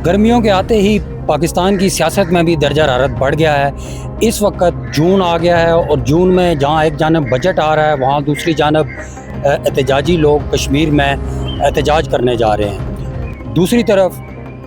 गर्मियों के आते ही पाकिस्तान की सियासत में भी दर्जा हरारत बढ़ गया है। इस वक्त जून आ गया है और जून में जहां एक जानब बजट आ रहा है, वहां दूसरी जानब एहतजाजी लोग कश्मीर में एहतजाज करने जा रहे हैं। दूसरी तरफ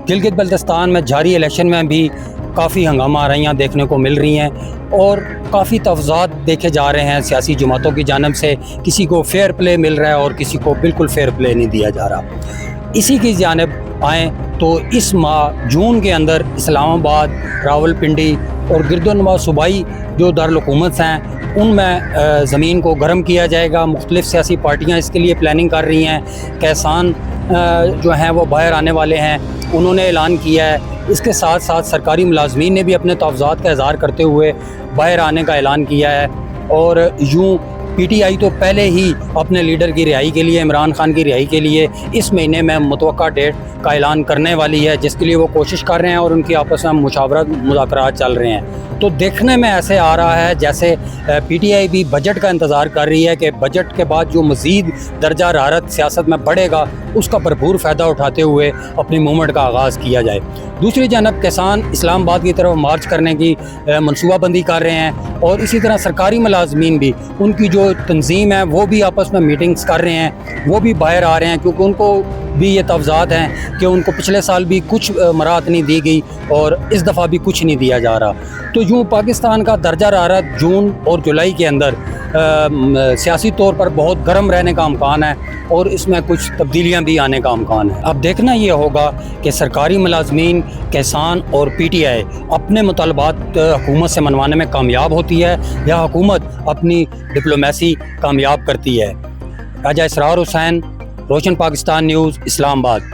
गिलगित बल्तिस्तान में जारी इलेक्शन में भी काफ़ी हंगामा आराइयाँ देखने को मिल रही हैं और काफ़ी तफज़ात देखे जा रहे हैं सियासी जमातों की जानब से। किसी को फेयर प्ले मिल रहा है और किसी को बिल्कुल फेयर प्ले नहीं दिया जा रहा। इसी की जानब आएँ तो इस माह जून के अंदर इस्लामाबाद, रावलपिंडी और गिरदोनवा सूबाई जो दारुल-हुकूमत हैं उनमें ज़मीन को गर्म किया जाएगा। मुख्तलिफ़ सियासी पार्टियाँ इसके लिए प्लानिंग कर रही हैं। किसान जो हैं वो बाहर आने वाले हैं, उन्होंने ऐलान किया है। इसके साथ साथ सरकारी मुलाजमीन ने भी अपने तफ़ज़ात का इज़हार करते हुए बाहर आने का ऐलान किया है। और यूँ PTI तो पहले ही अपने लीडर की रिहाई के लिए, इमरान खान की रिहाई के लिए इस महीने में मुतवक्का डेट का ऐलान करने वाली है, जिसके लिए वो कोशिश कर रहे हैं और उनकी आपस में मुशावरत मुज़ाकरात चल रहे हैं। तो देखने में ऐसे आ रहा है जैसे PTI भी बजट का इंतज़ार कर रही है कि बजट के बाद जो मज़ीद दर्जा हरारत सियासत में बढ़ेगा उसका भरपूर फ़ायदा उठाते हुए अपनी मूवमेंट का आगाज़ किया जाए। दूसरी जानब किसान इस्लामाबाद की तरफ मार्च करने की मनसूबाबंदी कर रहे हैं और इसी तरह सरकारी मुलाजमीन भी, उनकी जो तंजीम है वो भी आपस में मीटिंग्स कर रहे हैं, वो भी बाहर आ रहे हैं क्योंकि उनको भी ये तफ़ज़ात हैं कि उनको पिछले साल भी कुछ मराहत नहीं दी गई और इस दफ़ा भी कुछ नहीं दिया जा रहा। तो यूँ पाकिस्तान का दर्जा हरारत जून और जुलाई के अंदर सियासी तौर पर बहुत गर्म रहने का अमकान है और इसमें कुछ तब्दीलियाँ भी आने का अमकान है। अब देखना ये होगा कि सरकारी मुलाजमीन, किसान और PTI अपने मुतालबात हुकूमत से मनवाने में कामयाब होती है या हुकूमत अपनी डिप्लोमेसी कामयाब करती है। राजा इसरार हुसैन, रोशन पाकिस्तान न्यूज़, इस्लामाबाद।